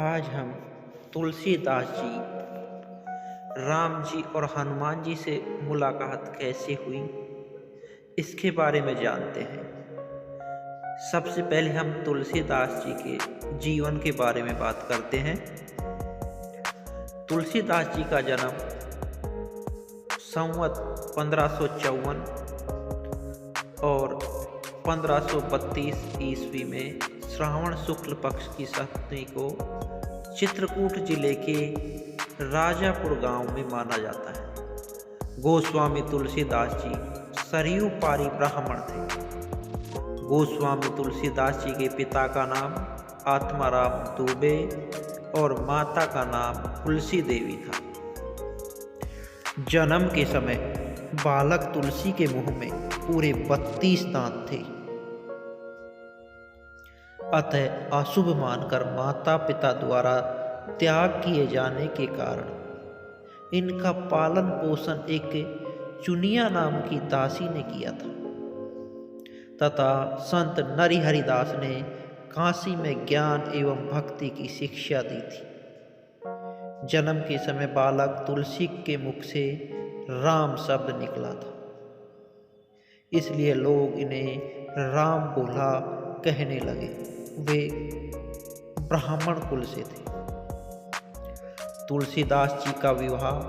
आज हम तुलसीदास जी, राम जी और हनुमान जी से मुलाकात कैसे हुई, इसके बारे में जानते हैं। सबसे पहले हम तुलसीदास जी के जीवन के बारे में बात करते हैं। तुलसीदास जी का जन्म संवत 1554 और 1532 ईस्वी में श्रावण शुक्ल पक्ष की सप्तमी को चित्रकूट जिले के राजापुर गांव में माना जाता है। गोस्वामी तुलसीदास जी सरयू पारी ब्राह्मण थे। गोस्वामी तुलसीदास जी के पिता का नाम आत्माराम दुबे और माता का नाम तुलसी देवी था। जन्म के समय बालक तुलसी के मुंह में पूरे 32 दांत थे। अतः अशुभ मानकर माता पिता द्वारा त्याग किए जाने के कारण इनका पालन पोषण एक चुनिया नाम की दासी ने किया था तथा संत नरिहरिदास ने काशी में ज्ञान एवं भक्ति की शिक्षा दी थी। जन्म के समय बालक तुलसी के मुख से राम शब्द निकला था, इसलिए लोग इन्हें राम बोला कहने लगे। वे ब्राह्मण कुल से थे। तुलसीदास जी का विवाह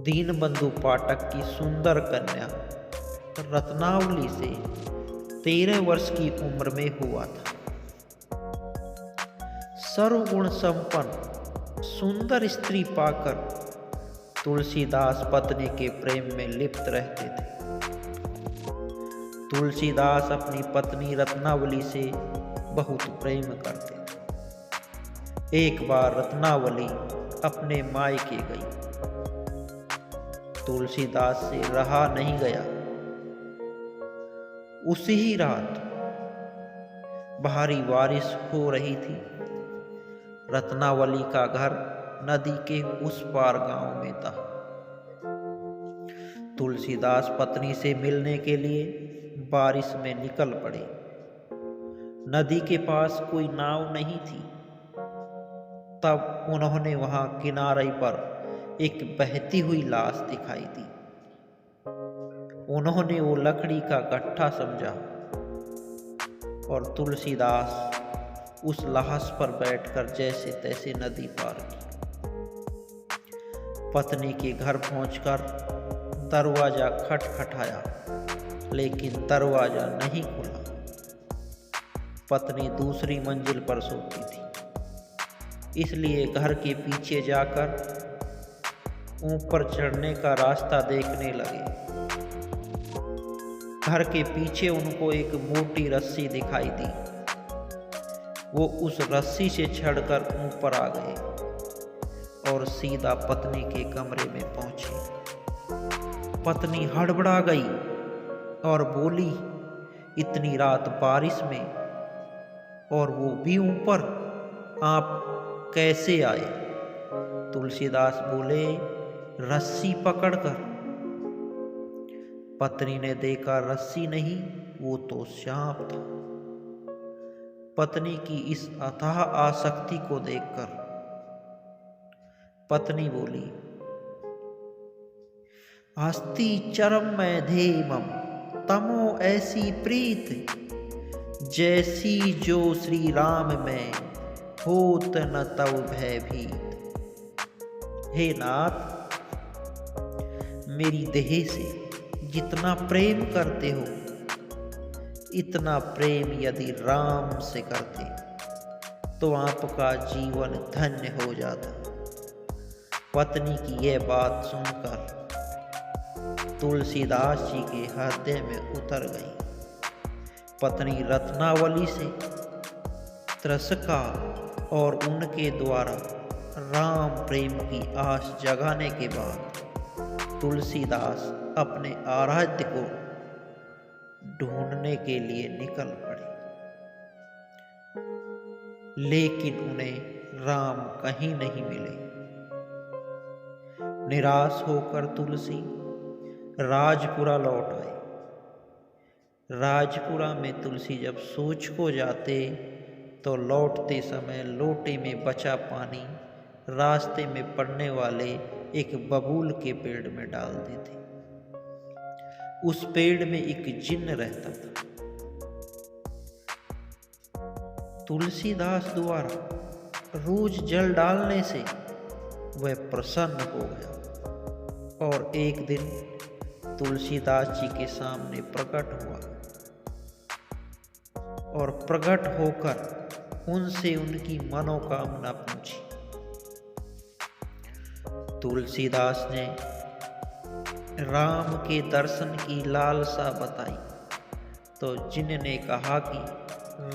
दीनबंधु पाठक की सुंदर कन्या रत्नावली से 13 वर्ष की उम्र में हुआ था। सर्वगुण संपन्न सुंदर स्त्री पाकर तुलसीदास पत्नी के प्रेम में लिप्त रहते थे। तुलसीदास अपनी पत्नी रत्नावली से बहुत प्रेम करते थे। एक बार रत्नावली अपने मायके गई। तुलसीदास से रहा नहीं गया। उसी ही रात भारी बारिश हो रही थी। रत्नावली का घर नदी के उस पार गांव में था। तुलसीदास पत्नी से मिलने के लिए बारिश में निकल पड़े। नदी के पास कोई नाव नहीं थी। तब उन्होंने वहां किनारे पर एक बहती हुई लाश दिखाई दी। उन्होंने वो लकड़ी का गट्ठा समझा और तुलसीदास उस लाश पर बैठकर जैसे तैसे नदी पार की। पत्नी के घर पहुंचकर दरवाजा खटखटाया, लेकिन दरवाजा नहीं खुला। पत्नी दूसरी मंजिल पर सोती थी, इसलिए घर के पीछे जाकर ऊपर चढ़ने का रास्ता देखने लगे। घर के पीछे उनको एक मोटी रस्सी दिखाई दी। वो उस रस्सी से चढ़कर ऊपर आ गए और सीधा पत्नी के कमरे में पहुंचे। पत्नी हड़बड़ा गई और बोली, इतनी रात बारिश में और वो भी ऊपर, आप कैसे आए? तुलसीदास बोले, रस्सी पकड़कर। पत्नी ने देखा रस्सी नहीं, वो तो सांप था। पत्नी की इस अथाह आसक्ति को देखकर पत्नी बोली, हस्ती चरम में धेमम तमो ऐसी प्रीत, जैसी जो श्री राम में होत न तव भयभीत। हे नाथ, मेरी देह से जितना प्रेम करते हो, इतना प्रेम यदि राम से करते तो आपका जीवन धन्य हो जाता। पत्नी की यह बात सुनकर तुलसीदास जी के हृदय में उतर गई। पत्नी रत्नावली से त्रसका और उनके द्वारा राम प्रेम की आस जगाने के बाद तुलसीदास अपने आराध्य को ढूंढने के लिए निकल पड़े, लेकिन उन्हें राम कहीं नहीं मिले। निराश होकर तुलसी राजपुरा लौट आए। राजपुरा में तुलसी जब सोच को जाते तो लौटते समय लोटे में बचा पानी रास्ते में पड़ने वाले एक बबूल के पेड़ में डाल देते। उस पेड़ में एक जिन्न रहता था। तुलसीदास द्वारा रोज जल डालने से वह प्रसन्न हो गया और एक दिन तुलसीदास जी के सामने प्रकट हुआ और प्रकट होकर उनसे उनकी मनोकामना पूछी। तुलसीदास ने राम के दर्शन की लालसा बताई तो जिन्न ने कहा कि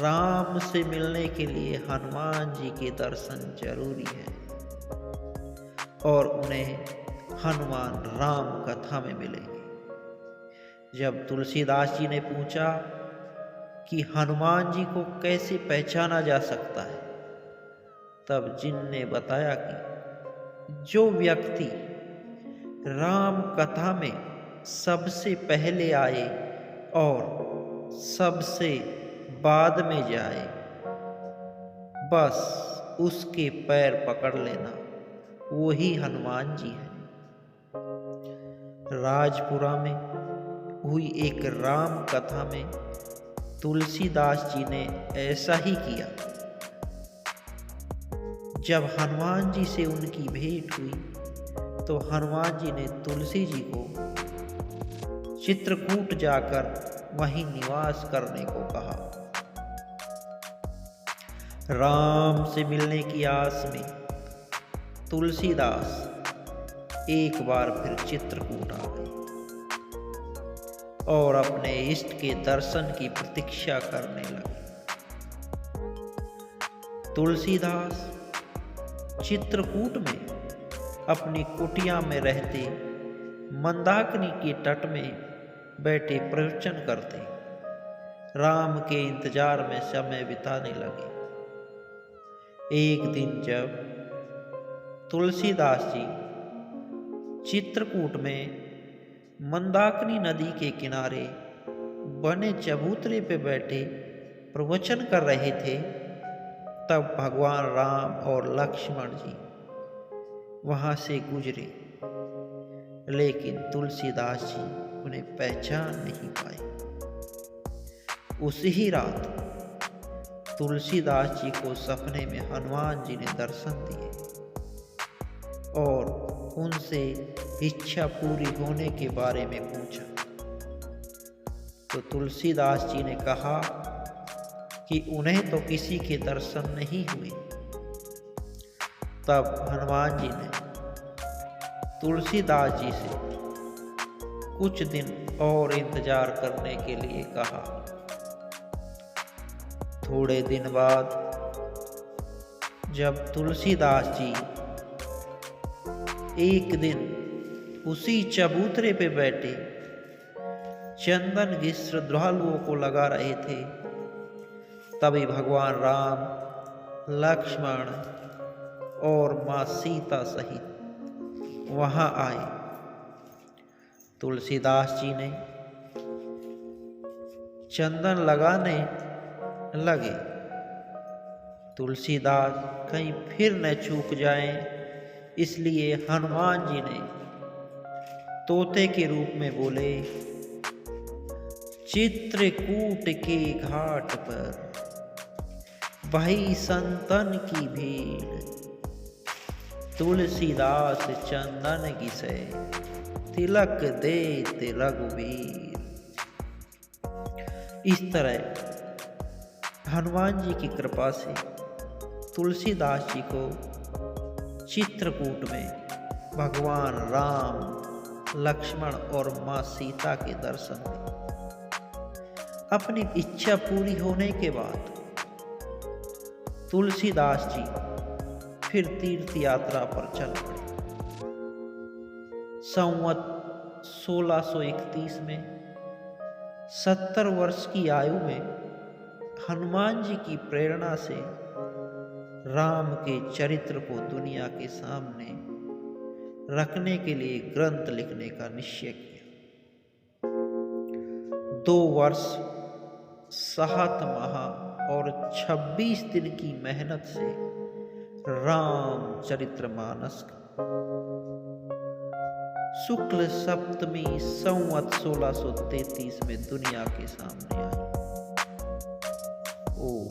राम से मिलने के लिए हनुमान जी के दर्शन जरूरी है और उन्हें हनुमान राम कथा में मिलेंगे। जब तुलसीदास जी ने पूछा कि हनुमान जी को कैसे पहचाना जा सकता है, तब जिन्न ने बताया कि जो व्यक्ति राम कथा में सबसे पहले आए और सबसे बाद में जाए, बस उसके पैर पकड़ लेना, वो ही हनुमान जी हैं। राजपुरा में हुई एक राम कथा में तुलसीदास जी ने ऐसा ही किया। जब हनुमान जी से उनकी भेंट हुई तो हनुमान जी ने तुलसी जी को चित्रकूट जाकर वहीं निवास करने को कहा। राम से मिलने की आस में तुलसीदास एक बार फिर चित्रकूट आ गए और अपने इष्ट के दर्शन की प्रतीक्षा करने लगे। तुलसीदास चित्रकूट में अपनी कुटिया में रहते मंदाकिनी के तट में बैठे प्रवचन करते राम के इंतजार में समय बिताने लगे। एक दिन जब तुलसीदास जी चित्रकूट में मंदाकिनी नदी के किनारे बने चबूतरे पे बैठे प्रवचन कर रहे थे, तब भगवान राम और लक्ष्मण जी वहां से गुजरे, लेकिन तुलसीदास जी उन्हें पहचान नहीं पाए। उसी ही रात तुलसीदास जी को सपने में हनुमान जी ने दर्शन दिए और उनसे इच्छा पूरी होने के बारे में पूछा। तो तुलसीदास जी ने कहा कि उन्हें तो किसी के दर्शन नहीं हुए। तब हनुमान जी ने तुलसीदास जी से कुछ दिन और इंतजार करने के लिए कहा। थोड़े दिन बाद जब तुलसीदास जी एक दिन उसी चबूतरे पे बैठे चंदन की श्रद्धालुओं को लगा रहे थे, तभी भगवान राम, लक्ष्मण और मां सीता सहित वहां आए। तुलसीदास जी ने चंदन लगाने लगे। तुलसीदास कहीं फिर न चूक जाएं, इसलिए हनुमान जी ने तोते के रूप में बोले, चित्रकूट के घाट पर भाई संतन की भीड़, तुलसीदास चंदन घिसे, तिलक देत रघुवीर। इस तरह हनुमान जी की कृपा से तुलसीदास जी को चित्रकूट में भगवान राम, लक्ष्मण और मां सीता के दर्शन हुए। अपनी इच्छा पूरी होने के बाद तुलसीदास जी फिर तीर्थ यात्रा पर चल पड़े। संवत 1631 में 70 वर्ष की आयु में हनुमान जी की प्रेरणा से राम के चरित्र को दुनिया के सामने रखने के लिए ग्रंथ लिखने का निश्चय किया। 2 वर्ष 7 माह और 26 दिन की मेहनत से रामचरितमानस शुक्ल सप्तमी संवत 1633 में दुनिया के सामने आई। ओम